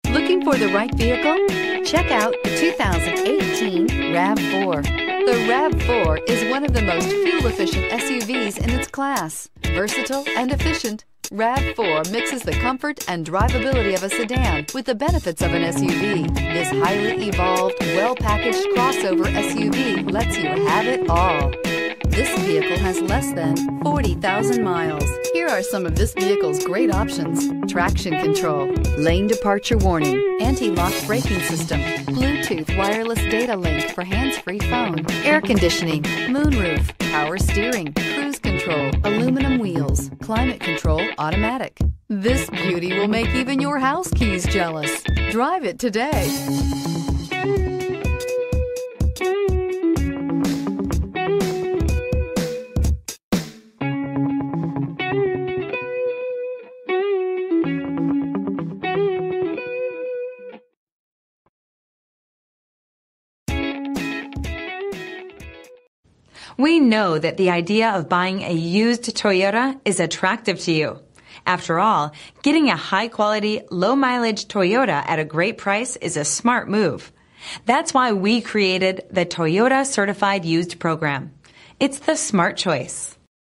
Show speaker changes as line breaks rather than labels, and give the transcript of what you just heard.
Looking for the right vehicle? Check out the 2018 RAV4. The RAV4 is one of the most fuel-efficient SUVs in its class. Versatile and efficient, RAV4 mixes the comfort and drivability of a sedan with the benefits of an SUV. This highly evolved, well-packaged crossover SUV lets you have it all. This vehicle has less than 40,000 miles. Here are some of this vehicle's great options: traction control, lane departure warning, anti-lock braking system, Bluetooth wireless data link for hands-free phone, air conditioning, moonroof, power steering, cruise control, aluminum wheels, climate control automatic. This beauty will make even your house keys jealous. Drive it today.
We know that the idea of buying a used Toyota is attractive to you. After all, getting a high-quality, low-mileage Toyota at a great price is a smart move. That's why we created the Toyota Certified Used program. It's the smart choice.